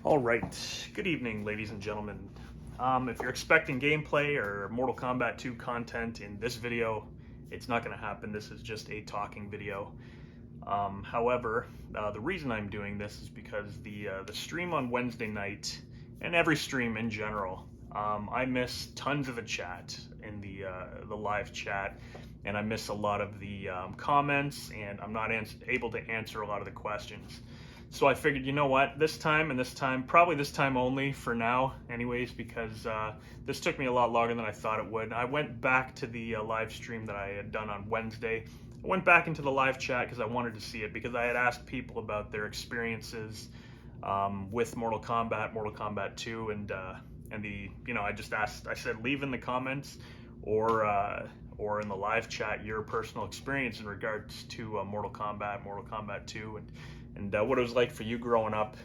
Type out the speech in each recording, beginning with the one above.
All right. Good evening, ladies and gentlemen. If you're expecting gameplay or Mortal Kombat 2 content in this video, it's not going to happen. This is just a talking video. However, the reason I'm doing this is because the stream on Wednesday night, and every stream in general, I miss tons of the chat in the live chat, and I miss a lot of the comments, and I'm not able to answer a lot of the questions. So I figured, you know what, this time and this time, probably this time only for now anyways, because this took me a lot longer than I thought it would. I went back to the live stream that I had done on Wednesday. I went back into the live chat because I wanted to see it, because I had asked people about their experiences with Mortal Kombat 2, and I just asked, I said, leave in the comments or in the live chat your personal experience in regards to Mortal Kombat 2, and what it was like for you growing up.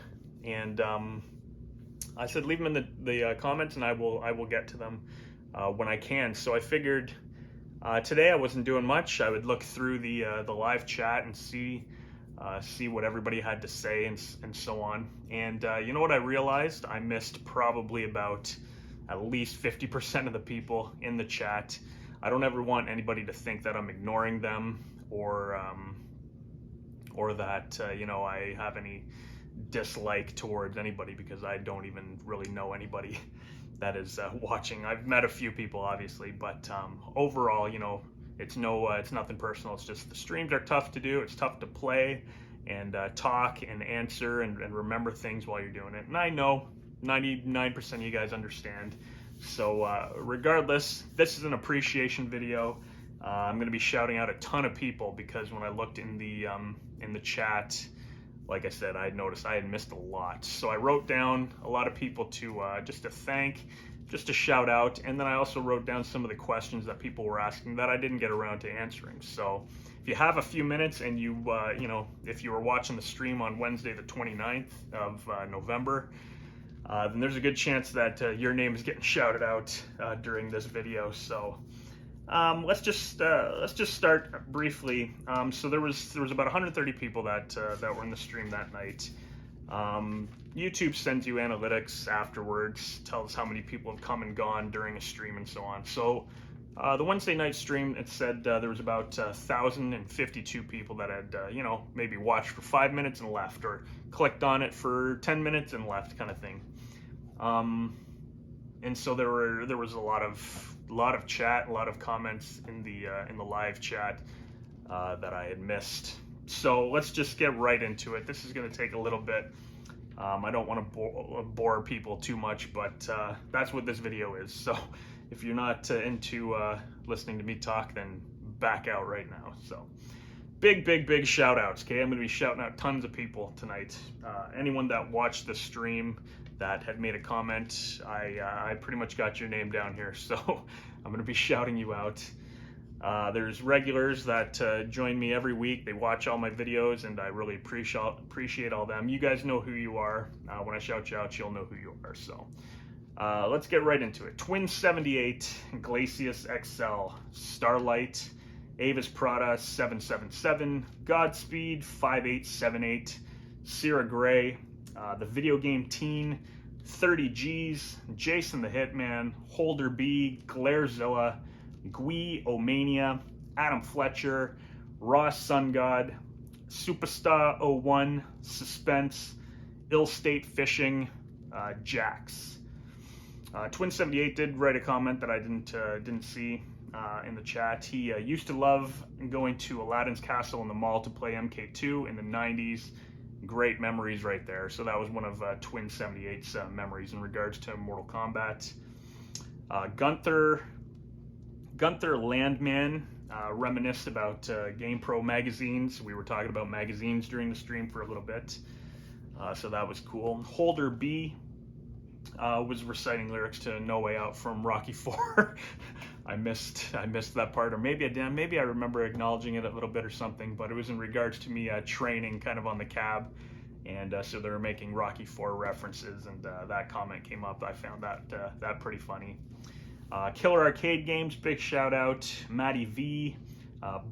And I said leave them in the comments, and I will get to them when I can. So I figured today I wasn't doing much. I would look through the live chat and see what everybody had to say and so on. And you know what I realized? I missed probably about at least 50% of the people in the chat. I don't ever want anybody to think that I'm ignoring them or that I have any dislike towards anybody, because I don't even really know anybody that is watching. I've met a few people, obviously, but overall, it's nothing personal. It's just the streams are tough to do. It's tough to play and talk and answer and remember things while you're doing it. And I know 99% of you guys understand. So regardless, this is an appreciation video. I'm going to be shouting out a ton of people, because when I looked in the chat, like I said, I had noticed I had missed a lot. So I wrote down a lot of people to just to thank, just to shout out, and then I also wrote down some of the questions that people were asking that I didn't get around to answering. So if you have a few minutes and if you were watching the stream on Wednesday the 29th of November, then there's a good chance that your name is getting shouted out during this video. So let's just start briefly. So there was about 130 people that were in the stream that night. YouTube sends you analytics afterwards, tells how many people have come and gone during a stream and so on. So the Wednesday night stream, it said there was about 1,052 people that had maybe watched for 5 minutes and left, or clicked on it for 10 minutes and left, kind of thing. And so there was a lot of chat, a lot of comments in the live chat that I had missed. So let's just get right into it. This is going to take a little bit. I don't want to bore people too much, but that's what this video is. So if you're not into listening to me talk, then back out right now. So big shout outs. Okay, I'm going to be shouting out tons of people tonight. Anyone that watched the stream that had made a comment, I pretty much got your name down here, so I'm going to be shouting you out. There's regulars that join me every week. They watch all my videos, and I really appreciate all them. You guys know who you are. When I shout you out, you'll know who you are. So let's get right into it. Twin78, Glacius XL, Starlight, Avis Prada 777, Godspeed 5878, Sierra Gray, the Video Game Teen, 30 G's, Jason the Hitman, Holder B, Glairzilla, Gui Omania, Adam Fletcher, Ross Sun God, Superstar 01, Suspense, Ill State Fishing, Jax. Twin78 did write a comment that I didn't see in the chat. He used to love going to Aladdin's Castle in the mall to play MK2 in the 90s. Great memories right there. So that was one of Twin78's memories in regards to Mortal Kombat. Gunther Landman reminisced about GamePro magazines. We were talking about magazines during the stream for a little bit, so that was cool. Holder B was reciting lyrics to No Way Out from Rocky IV. I missed that part, or maybe I didn't. Maybe I remember acknowledging it a little bit or something, but it was in regards to me training kind of on the cab, and so they were making Rocky IV references, and that comment came up. I found that pretty funny. Killer Arcade Games, big shout out. Matty V,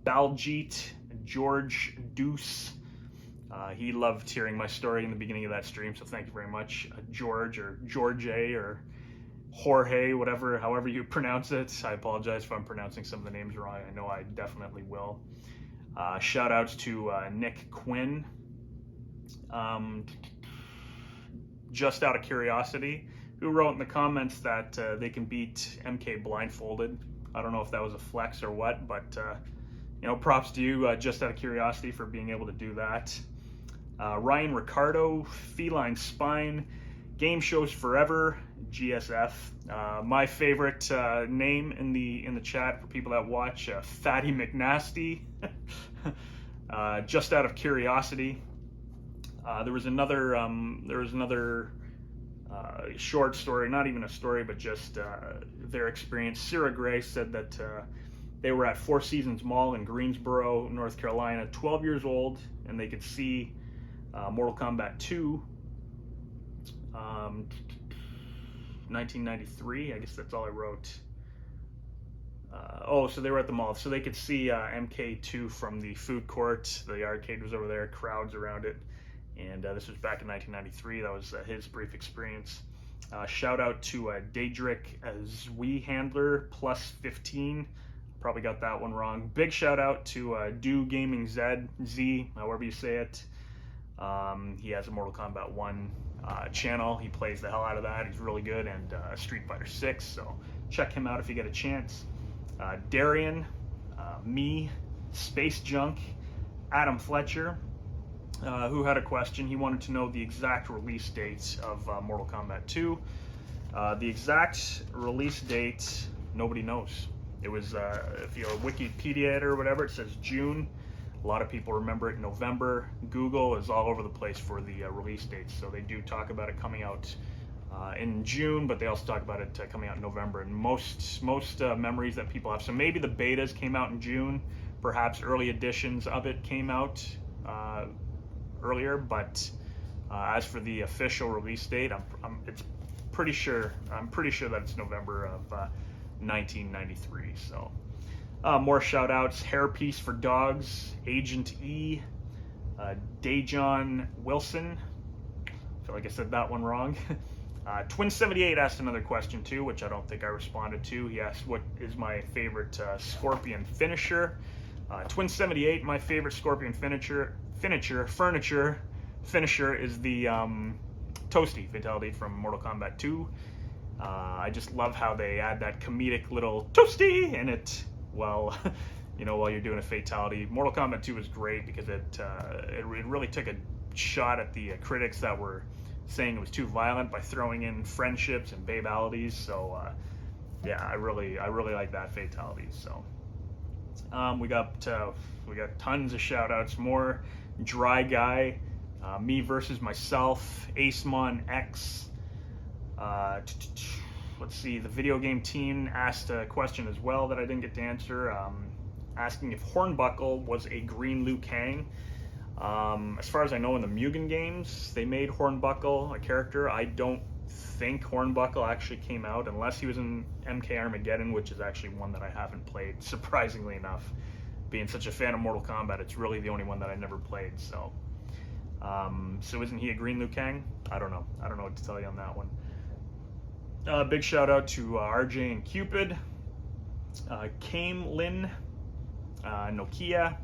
Baljeet, George Deuce, He loved hearing my story in the beginning of that stream, so thank you very much, George or George or Jorge, whatever, however you pronounce it. I apologize if I'm pronouncing some of the names wrong. I know I definitely will. Shout outs to Nick Quinn. Just out of curiosity, who wrote in the comments that they can beat MK blindfolded. I don't know if that was a flex or what, but props to you, just out of curiosity, for being able to do that. Ryan Ricardo, Feline Spine, Game Shows Forever, GSF. My favorite name in the chat for people that watch, Fatty McNasty. Just out of curiosity. There was another short story, not even a story, but just their experience. Sarah Gray said that they were at Four Seasons Mall in Greensboro, North Carolina, 12 years old, and they could see Mortal Kombat 2, 1993. I guess that's all I wrote. So they were at the mall, so they could see MK2 from the food court. The arcade was over there, crowds around it. And this was back in 1993. That was his brief experience. Shout out to Daedric Zwehandler, plus 15. Probably got that one wrong. Big shout out to Do Gaming Z, however you say it. He has a Mortal Kombat 1 channel. He plays the hell out of that. He's really good. And Street Fighter 6. So check him out if you get a chance. Darian, me, Space Junk, Adam Fletcher. Who had a question. He wanted to know the exact release date of Mortal Kombat 2. The exact release date, nobody knows. It was, if you're a Wikipedia or whatever, it says June. A lot of people remember it in November. Google is all over the place for the release dates, so they do talk about it coming out in June, but they also talk about it coming out in November. And most memories that people have, so maybe the betas came out in June, perhaps early editions of it came out earlier, but as for the official release date, I'm pretty sure that it's November of 1993. So more shout outs: Hairpiece for Dogs, Agent E, Dejon Wilson. I feel like I said that one wrong. Twin78 asked another question too, which I don't think I responded to. He asked, what is my favorite Scorpion finisher? Twin78, my favorite Scorpion finisher is the Toasty fatality from Mortal Kombat 2. I just love how they add that comedic little Toasty in it while you're doing a fatality. Mortal Kombat 2 was great because it really took a shot at the critics that were saying it was too violent by throwing in friendships and babalities. So yeah, I really like that fatality. So we got tons of shout outs. More Dry Guy, Me Versus Myself, Acemon X. Let's see, the video game team asked a question as well that I didn't get to answer, asking if Hornbuckle was a green Liu Kang. As far as I know, in the Mugen games, they made Hornbuckle a character. I don't think Hornbuckle actually came out, unless he was in MK Armageddon, which is actually one that I haven't played, surprisingly enough. Being such a fan of Mortal Kombat, it's really the only one that I never played. So isn't he a green Liu Kang? I don't know what to tell you on that one. Big shout out to RJ and Cupid, Kame Lin, Nokia.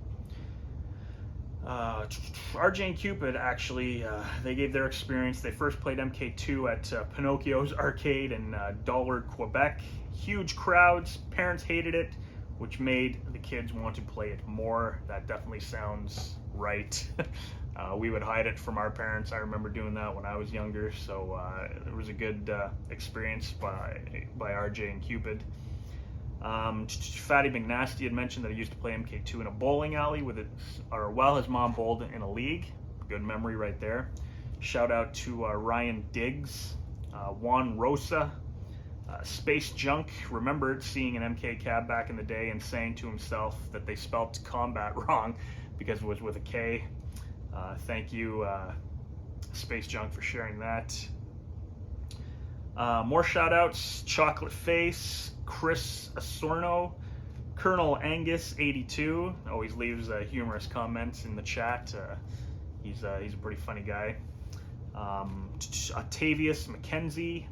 RJ and Cupid actually, they gave their experience. They first played MK2 at Pinocchio's arcade in Dollard, Quebec. Huge crowds, parents hated it, which made the kids want to play it more. That definitely sounds right. We would hide it from our parents. I remember doing that when I was younger, so it was a good experience by RJ and Cupid. Fatty McNasty had mentioned that he used to play MK2 in a bowling alley while his mom bowled in a league. Good memory right there. Shout out to Ryan Diggs, Juan Rosa, Space Junk remembered seeing an MK cab back in the day and saying to himself that they spelt combat wrong because it was with a K. Thank you, Space Junk, for sharing that. More shout outs: Chocolate Face, Chris Asorno, Colonel Angus 82 always leaves humorous comments in the chat. He's a pretty funny guy. Octavius McKenzie,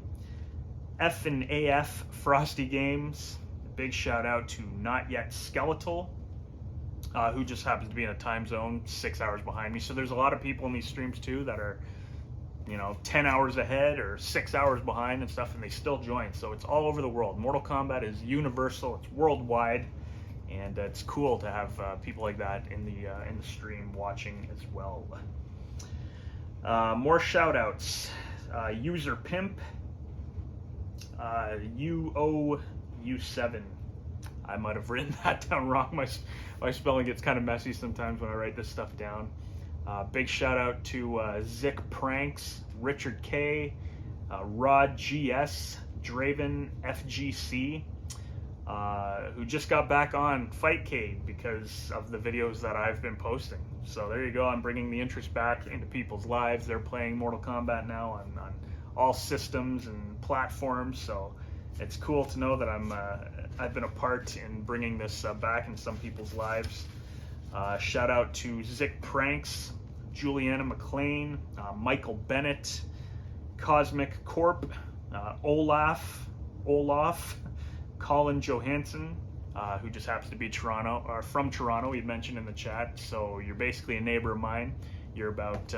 F&AF Frosty Games. Big shout out to Not Yet Skeletal, who just happens to be in a time zone 6 hours behind me. So there's a lot of people in these streams too that are, 10 hours ahead or 6 hours behind and stuff, and they still join. So it's all over the world. Mortal Kombat is universal. It's worldwide, and it's cool to have people like that in the stream watching as well. More shout outs. User Pimp, UOU7. I might have written that down wrong. My spelling gets kind of messy sometimes when I write this stuff down. Big shout out to Zick Pranks, Richard K, Rod GS, Draven FGC, who just got back on Fightcade because of the videos that I've been posting. So there you go. I'm bringing the interest back into people's lives. They're playing Mortal Kombat now on all systems and platforms. So it's cool to know that I've been a part in bringing this back in some people's lives. Shout out to Zick Pranks, Juliana McLean, Michael Bennett, Cosmic Corp, Olaf, Colin Johansson, who just happens to be from Toronto. He mentioned in the chat. So you're basically a neighbor of mine. You're about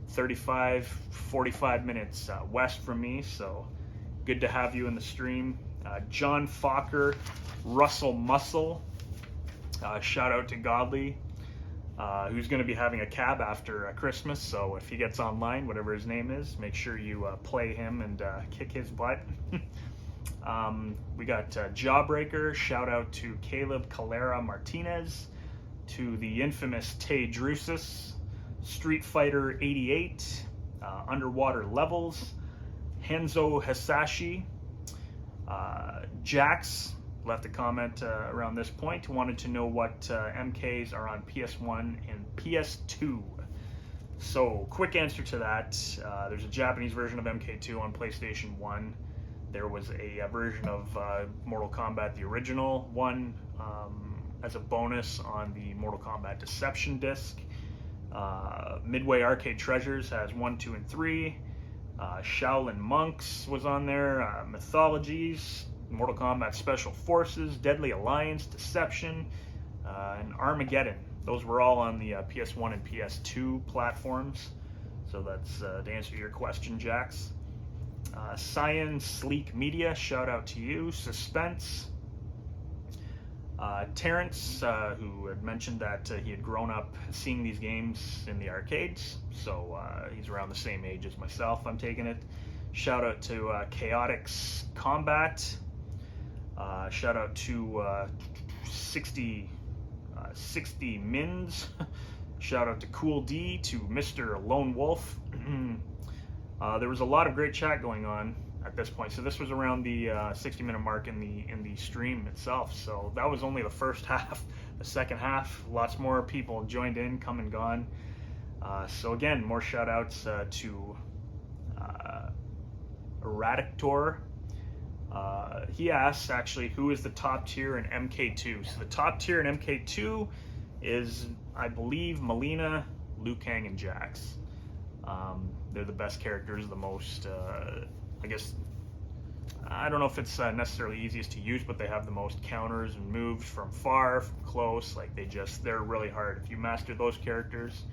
45 minutes west from me. So good to have you in the stream. John Fokker, Russell Muscle. Shout out to Godly, who's going to be having a cab after Christmas. So if he gets online, whatever his name is, make sure you play him and kick his butt. We got Jawbreaker. Shout out to Caleb Calera Martinez, to the infamous Tay Drusus, Street Fighter 88, Underwater Levels, Henzo Hisashi, Jax left a comment around this point, wanted to know what MKs are on PS1 and PS2. So, quick answer to that. There's a Japanese version of MK2 on PlayStation 1. There was a version of Mortal Kombat, the original one, as a bonus on the Mortal Kombat Deception disc. Midway Arcade Treasures has 1, 2, and 3. Shaolin Monks was on there. Mythologies, Mortal Kombat Special Forces, Deadly Alliance, Deception, and Armageddon. Those were all on the PS1 and PS2 platforms. So that's to answer your question, Jax. Cyan Sleek Media, shout out to you. Suspense. Terrence, who had mentioned that he had grown up seeing these games in the arcades, so he's around the same age as myself, I'm taking it. Shout out to Chaotix Combat. Shout out to 60 Mins. Shout out to Cool D, to Mr. Lone Wolf. There was a lot of great chat going on at this point. So this was around the 60-minute mark in the stream itself. So that was only the first half. The second half, lots more people joined in, come and gone. So again, more shout outs to Eradictor. He asks, actually, who is the top tier in MK2? So the top tier in MK2 is, I believe, Melina, Liu Kang, and Jax. They're the best characters, the most, I guess, I don't know if it's necessarily easiest to use, but they have the most counters and moves from far, from close. Like, they're really hard. If you master those characters,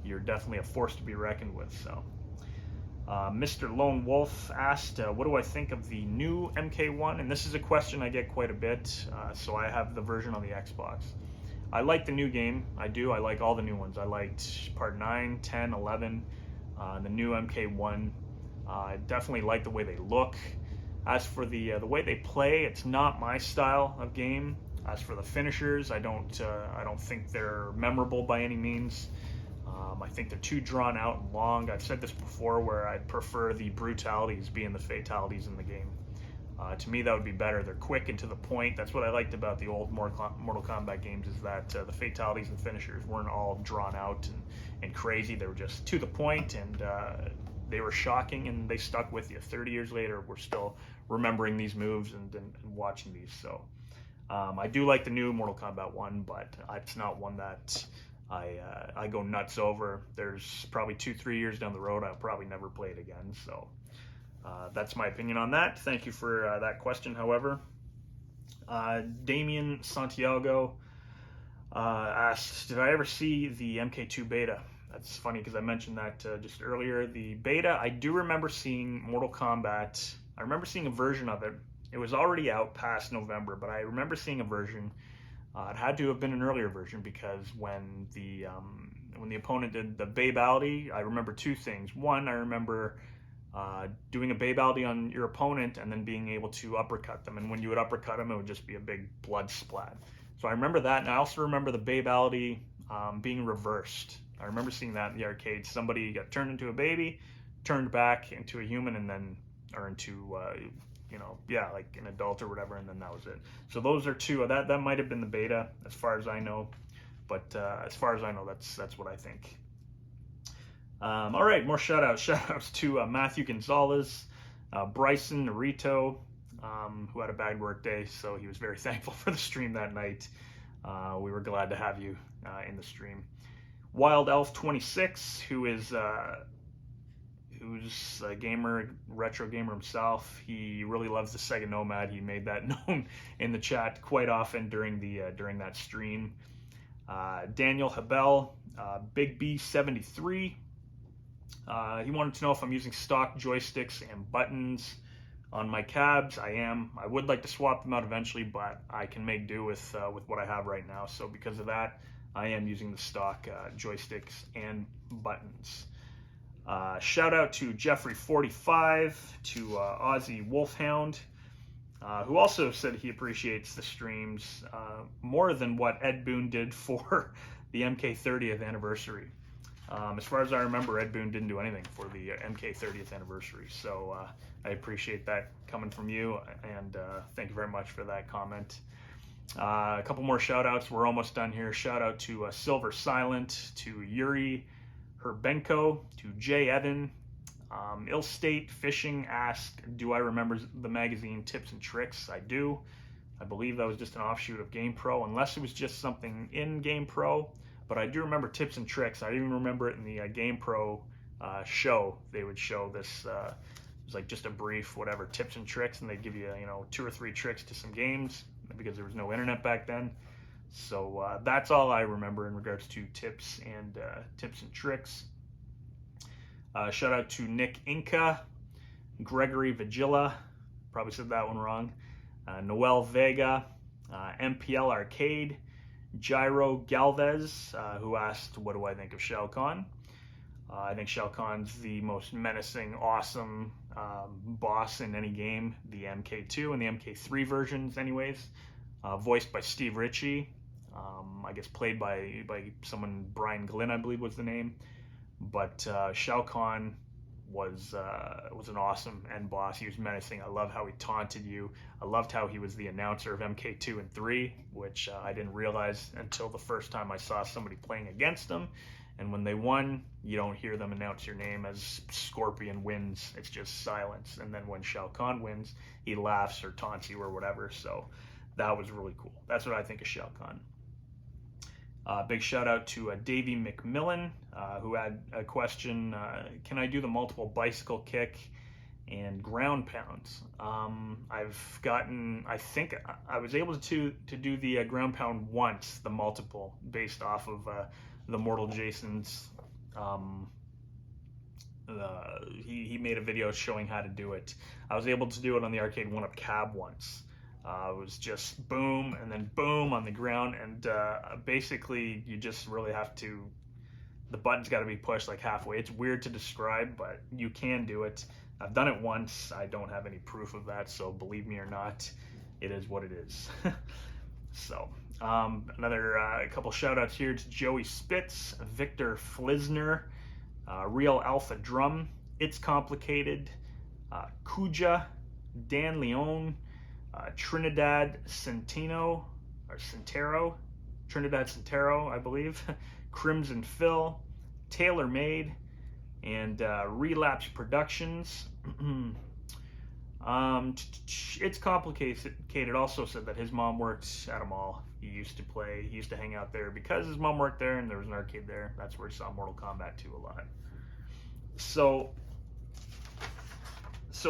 you're definitely a force to be reckoned with. So, Mr. Lone Wolf asked, what do I think of the new MK1? And this is a question I get quite a bit, so I have the version on the Xbox. I like the new game. I do. I like all the new ones. I liked Part 9, 10, 11, the new MK1. I definitely like the way they look. As for the way they play, it's not my style of game. As for the finishers, I don't think they're memorable by any means. I think they're too drawn out and long. I've said this before, where I prefer the brutalities being the fatalities in the game. To me, that would be better. They're quick and to the point. That's what I liked about the old Mortal Kombat games, is that the fatalities and finishers weren't all drawn out and crazy. They were just to the point, and they were shocking, and they stuck with you. 30 years later, we're still remembering these moves and watching these. So I do like the new Mortal Kombat 1, but it's not one that I go nuts over. There's probably 2-3 years down the road, I'll probably never play it again. So that's my opinion on that. Thank you for that question, however. Damien Santiago asked, did I ever see the MK2 beta? That's funny because I mentioned that just earlier. The beta, I do remember seeing Mortal Kombat. I remember seeing a version of it. It was already out past November, but I remember seeing a version. It had to have been an earlier version because when the opponent did the Babality, I remember two things. One, I remember doing a Babality on your opponent and then being able to uppercut them. And when you would uppercut them, it would just be a big blood splat. So I remember that, and I also remember the Babality being reversed. I remember seeing that in the arcade. Somebody got turned into a baby, turned back into a human, and then, or into like an adult or whatever, and then that was it. So those are two. That might have been the beta, as far as I know. But as far as I know, that's what I think. All right, more shout-outs. Shout-outs to Matthew Gonzalez, Bryson Narito, who had a bad work day, so he was very thankful for the stream that night. We were glad to have you in the stream. Wild Elf 26, who's a gamer, retro gamer himself. He really loves the Sega Nomad. He made that known in the chat quite often during that stream. Daniel Habel, Big B 73. He wanted to know if I'm using stock joysticks and buttons on my cabs. I am. I would like to swap them out eventually, but I can make do with what I have right now. So because of that, I am using the stock joysticks and buttons. Shout out to Jeffrey45, to Aussie Wolfhound, who also said he appreciates the streams more than what Ed Boon did for the MK 30th anniversary. As far as I remember, Ed Boon didn't do anything for the MK 30th anniversary, so I appreciate that coming from you, and thank you very much for that comment. A couple more shout outs. We're almost done here. Shout out to Silver Silent, to Yuri Herbenko, to Jay Evan. Illstate Fishing asked, do I remember the magazine Tips and Tricks? I do. I believe that was just an offshoot of GamePro, unless it was just something in GamePro. But I do remember Tips and Tricks. I even remember it in the GamePro show. They would show this, it was like just a brief, whatever, tips and tricks, and they'd give you, 2 or 3 tricks to some games because there was no internet back then. So that's all I remember in regards to tips and tricks. Shout out to Nick Inca, Gregory Vigila, probably said that one wrong, Noel Vega, MPL Arcade, Gyro Galvez, who asked, what do I think of Shao Kahn? I think Shao Kahn's the most menacing, awesome boss in any game, the MK2 and the MK3 versions anyways, voiced by Steve Ritchie, I guess played by someone, Brian Glynn, I believe was the name. But Shao Kahn was an awesome end boss. He was menacing. I love how he taunted you. I loved how he was the announcer of MK2 and 3, which I didn't realize until the first time I saw somebody playing against him. And when they won, you don't hear them announce your name as Scorpion wins. It's just silence. And then when Shao Kahn wins, he laughs or taunts you or whatever. So that was really cool. That's what I think of Shao Kahn. Big shout out to Davey McMillan, who had a question, can I do the multiple bicycle kick and ground pounds? I think I was able to do the ground pound once, the multiple, based off of the Mortal Jason's, he made a video showing how to do it. I was able to do it on the Arcade 1-Up cab once. It was just boom and then boom on the ground, and basically you just really have to, the button's got to be pushed like halfway. It's weird to describe, but you can do it. I've done it once. I don't have any proof of that, so believe me or not, it is what it is. So another couple shout outs here to Joey Spitz, Victor Flisner, Real Alpha Drum, It's Complicated, Kuja, Dan Leone, Trinidad Centeno, I believe, Crimson Phil, Tailor Made, and Relapse Productions. It's Complicated also said that his mom works at a mall. He used to hang out there because his mom worked there and there was an arcade there. That's where he saw Mortal Kombat 2 a lot. So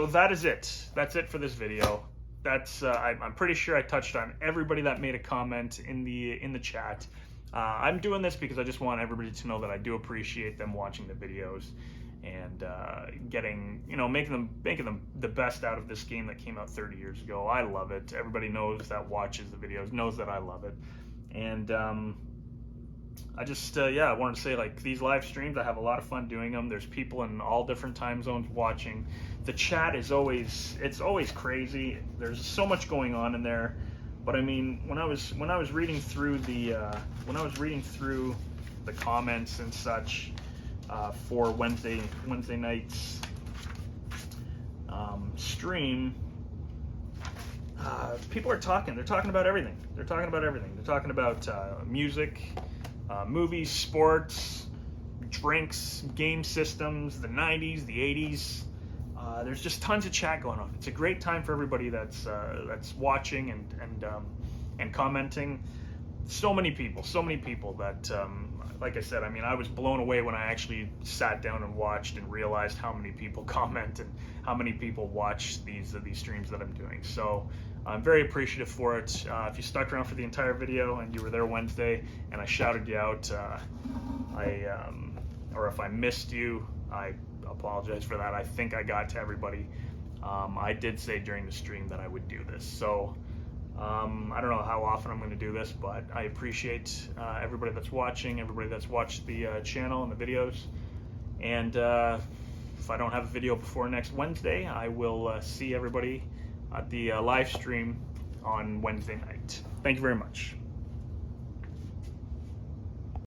that is it. That's it for this video. That's I'm pretty sure I touched on everybody that made a comment in the chat. I'm doing this because I just want everybody to know that I do appreciate them watching the videos and making them the best out of this game that came out 30 years ago. I love it. Everybody knows that watches the videos knows that I love it, and I just I wanted to say, like, these live streams, I have a lot of fun doing them. There's people in all different time zones watching. The chat is always crazy. There's so much going on in there. But I mean, when I was reading through the comments and such for Wednesday night's stream, people are talking. They're talking about everything. They're talking about music, movies, sports, drinks, game systems, the 90s, the 80s. There's just tons of chat going on. It's a great time for everybody that's watching and commenting. So many people that, like I said, I mean, I was blown away when I actually sat down and watched and realized how many people comment and how many people watch these streams that I'm doing. So I'm very appreciative for it. If you stuck around for the entire video and you were there Wednesday and I shouted you out, or if I missed you, I apologize for that. I think I got to everybody. I did say during the stream that I would do this. So I don't know how often I'm going to do this, but I appreciate everybody that's watching, everybody that's watched the channel and the videos. And if I don't have a video before next Wednesday, I will see everybody at the live stream on Wednesday night. Thank you very much.